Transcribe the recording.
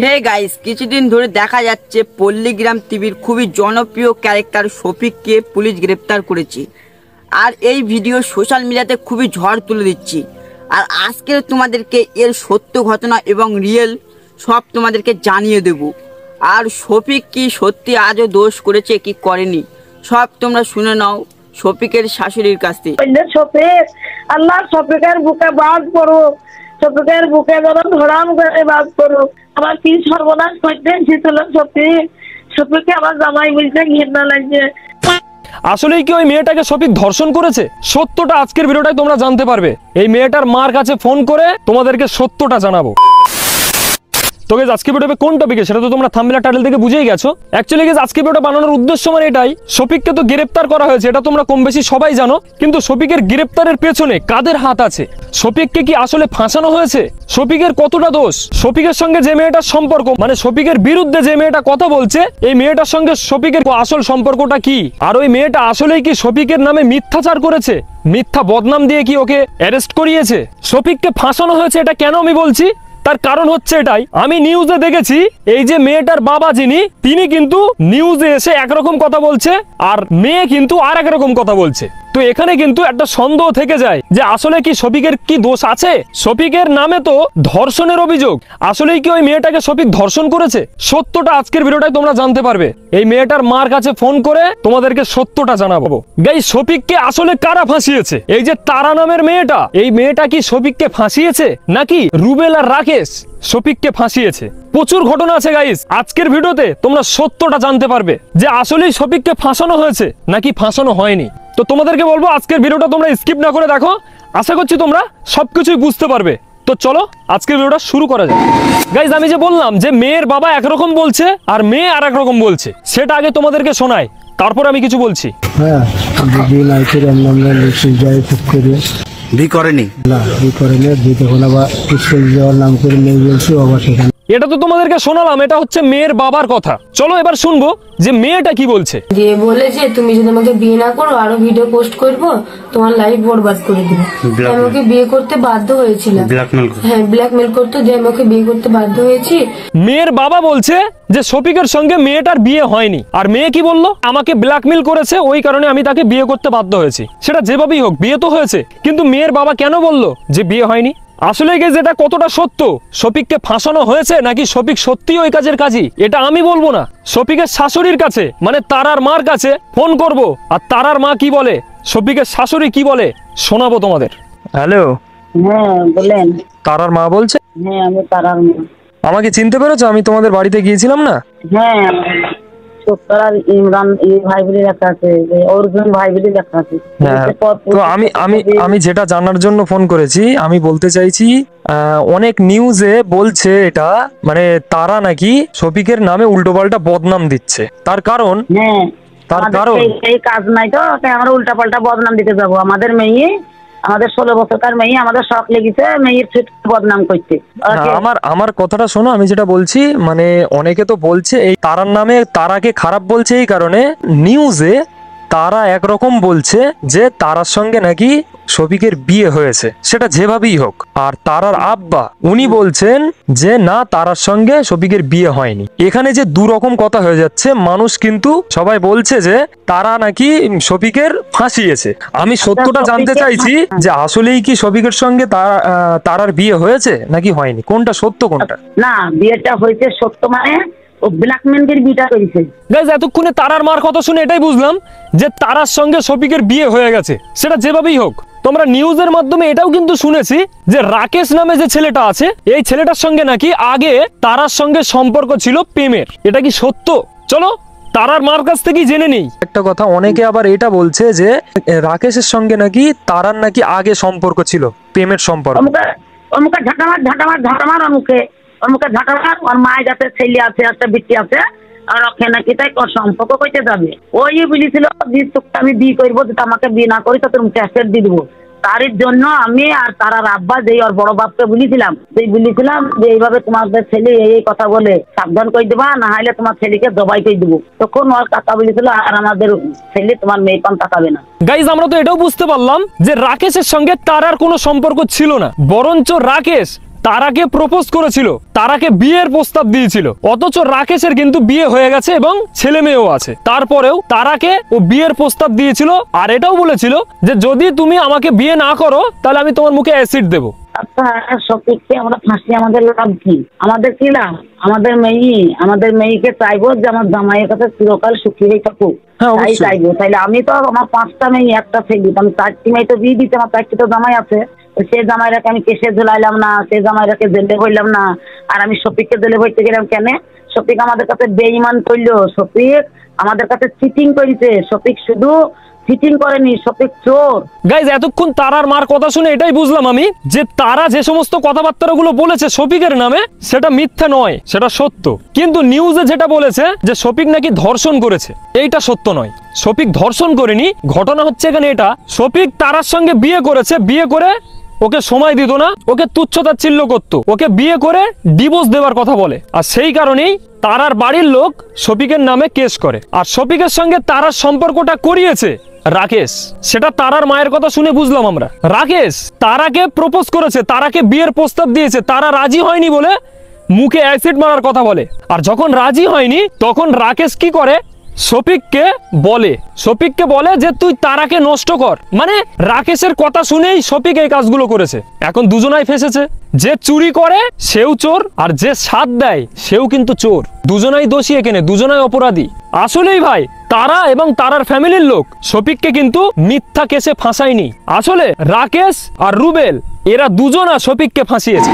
Hey guys, কিছুদিন ধরে দেখা যাচ্ছে পল্লীগ্রাম টিভির খুবই জনপ্রিয় ক্যারেক্টার শফিককে পুলিশ গ্রেপ্তার করেছে। আর এই ভিডিও সোশ্যাল মিডিয়াতে খুবই ঝড় তুলে দিচ্ছি। আর আজকে তোমাদেরকে এর সত্য ঘটনা এবং রিয়েল সব তোমাদেরকে জানিয়ে দেব। আর শফিক কি সত্যি আজও দোষ করেছে কি করেনি সব তোমরা শুনে নাও শফিকের শাশুড়ির কাছ থেকে। শফিক, আল্লাহ শফিকের বুকে বাদ করো, শফিকের বুকে যেন ধরাম করে বাদ করো। আমার কি সর্বনাশ করতে ছিল শফিক, শফিককে আমার জামাই বলতে ঘৃণা লাগছে। আসলেই কি ওই মেয়েটাকে শফিক ধর্ষণ করেছে? সত্যটা আজকের ভিডিওটাই তোমরা জানতে পারবে। এই মেয়েটার মার কাছে ফোন করে তোমাদেরকে সত্যটা জানাবো। তো গাইস, আজকে ভিডিওতে কোন টপিকে সেটা তো তোমরা থাম্বনেল টাইটেল থেকে বুঝেই গেছো। অ্যাকচুয়ালি গাইস, আজকে ভিডিওটা বানানোর উদ্দেশ্য মানে এটাই, শফিককে তো গ্রেফতার করা হয়েছে, এটা তোমরা কম বেশি সবাই জানো। কিন্তু শফিকের গ্রেফতারের পেছনে কাদের হাত আছে? শফিককে কি আসলে ফাঁসানো হয়েছে? শফিকের কতটা দোষ? শফিকের সঙ্গে যে মেয়েটার সম্পর্ক, মানে শফিকের বিরুদ্ধে যে মেয়েটা কথা বলছে, এই মেয়েটার সঙ্গে শফিকের আসল সম্পর্কটা কি? আর ওই মেয়েটা আসলেই কি শফিকের নামে মিথ্যাচার করেছে? মিথ্যা বদনাম দিয়ে কি ওকে অ্যারেস্ট করিয়েছে? শফিককে ফাঁসানো হয়েছে এটা কেন আমি বলছি? তার কারণ হচ্ছে এটাই, আমি নিউজে দেখেছি এই যে মেয়েটার বাবা যিনি, তিনি কিন্তু নিউজে এসে একরকম কথা বলছে আর মেয়ে কিন্তু আর একরকম কথা বলছে। তো এখানে কিন্তু একটা সন্দেহ থেকে যায় যে আসলে কি শফিকের কি দোষ আছে? শফিকের নামে তো ধর্ষণের অভিযোগ, আসলেই কি ওই মেয়েটাকে শফিক ধর্ষণ করেছে? সত্যটা আজকের ভিডিওটাই তোমরা জানতে পারবে। এই মেয়েটার মার কাছে ফোন করে তোমাদেরকে সত্যটা জানাবো। গাইস, শফিককে আসলে কারা ফাঁসিয়েছে? এই যে তারা নামের মেয়েটা, এই মেয়েটা কি শফিককে ফাঁসিয়েছে নাকি রুবেল আর রাকেশ শফিককে ফাঁসিয়েছে? প্রচুর ঘটনা আছে গাইস, আজকের ভিডিওতে তোমরা সত্যটা জানতে পারবে যে আসলেই শফিককে ফাঁসানো হয়েছে নাকি ফাঁসানো হয়নি। তো তোমাদেরকে বলবো আজকের ভিডিওটা তোমরা স্কিপ না করে দেখো, আশা করছি তোমরা সবকিছুই বুঝতে পারবে। তো চলো আজকের ভিডিওটা শুরু করা যাক। গাইস, আমি যে বললাম যে মেয়ের বাবা একরকম বলছে আর মেয়ে আর এক রকম বলছে, সেটা আগে তোমাদেরকে শোনাই, তারপর আমি কিছু বলছি। হ্যাঁ, ভি করেনি না, ভি করেনি, ভি তখন আবার স্কুল যাওয়ার নাম করে মেয়ে বলছি আবার সেখানে। এটা তো তোমাদেরকে শোনালাম, এটা হচ্ছে মেয়ের বাবার কথা। চলো এবার শুনবো যে মেয়েটা কি বলছে। যে বলেছে তুমি যদি আমাকে বিয়ে না করো আরো ভিডিও পোস্ট করবো, তোমার লাইফ বরবাদ করে দিবে। আমাকে বিয়ে করতে বাধ্য হয়েছিলাম, হ্যাঁ ব্ল্যাকমেল করতো, যে আমাকে বিয়ে করতে বাধ্য হয়েছি। মেয়ের বাবা বলছে যে শফিকের সঙ্গে মেয়েটার বিয়ে হয়নি, আর মেয়ে কি বললো, আমাকে ব্ল্যাকমেল করেছে, ওই কারণে আমি তাকে বিয়ে করতে বাধ্য হয়েছি। সেটা যেভাবেই হোক বিয়ে তো হয়েছে, কিন্তু মেয়ের বাবা কেন বললো যে বিয়ে হয়নি? আসলে গেছে এটা কতটা সত্য, শফিককে ফাঁসানো হয়েছে নাকি শফিক সত্যি ওই কাজের কাজী, এটা আমি বলবো না। শফিকের শাশুড়ির কাছে মানে তারার মার কাছে ফোন করব, আর তারার মা কি বলে, শফিকের শাশুড়ি কি বলে শোনাবো তোমাদের। হ্যালো, হ্যাঁ বলেন। তারার মা বলছে। হ্যাঁ আমি তারার মা। আমাকে চিনতে পেরেছো? আমি তোমাদের বাড়িতে গিয়েছিলাম না? হ্যাঁ, ছোট্টরার ইমরান ভাই বলে লেখা আছে, অর্জুন ভাই বলে লেখা আছে। তো আমি যেটা জানার জন্য ফোন করেছি, আমি বলতে চাইছি অনেক নিউজে বলছে এটা, মানে তারা নাকি শফিকের নামে উল্টোপাল্টা বদনাম দিচ্ছে। তার কারণ এই কাজ নাই তো আমরা উল্টাপাল্টা বদনাম দিতে যাবো? আমাদের মেয়ে, আমাদের 16 বছরকার মেয়ে, আমাদের শখ লেগেছে মেয়ের বদনাম করতে। আমার কথাটা শোনো, আমি যেটা বলছি, মানে অনেকে তো বলছে এই তারার নামে তারাকে খারাপ বলছে, এই কারণে নিউজে তারা একরকম বলছে যে তারার সঙ্গে নাকি শফিকের বিয়ে হয়েছে, সেটা যেভাবেই হোক। আর তারার আব্বা উনি বলছেন যে না, তারার সঙ্গে শফিকের বিয়ে হয়নি। এখানে যে দুরকম কথা হয়ে যাচ্ছে, মানুষ কিন্তু সবাই বলছে যে তারা নাকি শফিকের ফাঁসিয়েছে। আমি সত্যটা জানতে চাইছি যে আসলেই কি শফিকের সঙ্গে তারার বিয়ে হয়েছে নাকি হয়নি, কোনটা সত্য কোনটা? না, বিয়েটা হয়েছে সত্য, মানে ও ব্ল্যাকমেলের বিয়েটা করেছে। গাইস, এতক্ষণে তারার মার কথা শুনে এটাই বুঝলাম যে তারার সঙ্গে শফিকের বিয়ে হয়ে গেছে। সেটা যেভাবেই হোক, তোমরা নিউজের মাধ্যমে এটাও কিন্তু শুনেছি যে রাকেশ নামে যে ছেলেটা আছে, এই ছেলেটার সঙ্গে নাকি আগে তারার সঙ্গে সম্পর্ক ছিল প্রেমের। এটা কি সত্য? চলো তারার মার কাছ থেকেই জেনে নেই। একটা কথা, অনেকে আবার এটা বলছে যে রাকেশের সঙ্গে নাকি তারার নাকি আগে সম্পর্ক ছিল, প্রেমের সম্পর্ক। অমুকে ঝাঁটামার অমুকে ঝাঁটামার, ওর মায়ের যাতে ছেলে আছে, একটা বিটি আছে, আর ওকে নাকি তাই সম্পর্ক করতে যাবে। ওই বলেছিল যে তোকে আমি বিয়ে করবো, যদি আমাকে বিয়ে না করি তো তোর ক্যাসেট দিয়ে দেবো। তার জন্য আমি আর তারার আব্বা যেই ওর বড় বাপকে বলেছিলাম যে এইভাবে তোমাদের ছেলে এই কথা বলে সাবধান করে দেবা, না হলে তোমার ছেলেকে জবাই করে দেবো। তখন ওর কাকা বলেছিল আর আমাদের ছেলে তোমার মেয়ে কম তাকাবে না। গাইজ, আমরা তো এটাও বুঝতে পারলাম যে রাকেশের সঙ্গে তারার কোনো সম্পর্ক ছিল না, বরঞ্চ রাকেশ তারাকে প্রপোজ করেছিল, তারাকে বিয়ের প্রস্তাব দিয়েছিল, অথচ রাকেশের কিন্তু বিয়ে হয়ে গেছে এবং ছেলে মেয়েও আছে। তারপরেও তারাকে ও বিয়ের প্রস্তাব দিয়েছিল, আর এটাও বলেছিল যে যদি তুমি আমাকে বিয়ে না করো তাহলে আমি তোমার মুখে অ্যাসিড দেবো। আচ্ছা, শফিককে আমরা ফাঁসি আমাদের লাভ কি? আমাদের কি লাভ? আমাদের মেয়েকে চাইবো যে আমার জামাইয়ের কাছে চিরকাল সুখী হয়ে থাকুক, হ্যাঁ, তাই অবশ্যই। চাইবো। তাইলে আমি তো আমার 5টা মেয়ে, একটা ছেলে, আমি 4টি মেয়ে তো বিয়ে দিতে, আমার 4টি তো জামাই আছে। সে জামাইরাকে আমি কেসে ঝুলাইলাম না, সে জামাইরাকে জেলে হইলাম না, আর আমি শফিককে জেলে হইতে গেলাম কেন? শফিক আমাদের কাছে বেঈমান করলো, শফিক আমাদের কাছে চিটিং করেছে। শফিক শুধু চিটিং করেনি, শফিক চোর। গাইজ, এতক্ষণ তারার মার কথা শুনে এটাই বুঝলাম আমি যে তারা যে সমস্ত কথাবার্তাগুলো বলেছে শফিকের নামে সেটা মিথ্যা নয়, সেটা সত্য। কিন্তু নিউজে যেটা বলেছে যে শফিক নাকি ধর্ষণ করেছে, এইটা সত্য নয়। শফিক ধর্ষণ করেনি। ঘটনা হচ্ছে এখানে এটা, শফিক তারার সঙ্গে বিয়ে করেছে, বিয়ে করে ওকে সময় দিত না, ওকে তুচ্ছতাচ্ছিল্য করতো, ওকে বিয়ে করে ডিভোর্স দেওয়ার কথা বলে। আর সেই কারণেই তারার বাড়ির লোক শফিকের নামে কেস করে। আর শফিকের সঙ্গে তারার সম্পর্কটা করিয়েছে রাকেশ, সেটা তারার মায়ের কথা শুনে বুঝলাম আমরা। রাকেশ তারাকে প্রপোজ করেছে, তারাকে বিয়ের প্রস্তাব দিয়েছে, তারা রাজি হয়নি বলে মুখে অ্যাসিড মারার কথা বলে। আর যখন রাজি হয়নি তখন রাকেশ কি করে, শফিককে বলে যে তুই তারাকে নষ্ট কর। মানে রাকেশের কথা শুনেই শফিক এই কাজগুলো করেছে। এখন দুজনাই ফেসেছে, যে চুরি করে সেও চোর, আর যে সাথ দেয় সেও কিন্তু চোর। দুজনাই দোষী, এখানে দুজনাই অপরাধী। আসলেই ভাই, তারা এবং তারার ফ্যামিলির লোক শফিককে কিন্তু মিথ্যা কেসে ফাঁসায়নি। আসলে রাকেশ আর রুবেল এরা দুজনা শফিককে ফাঁসিয়েছে।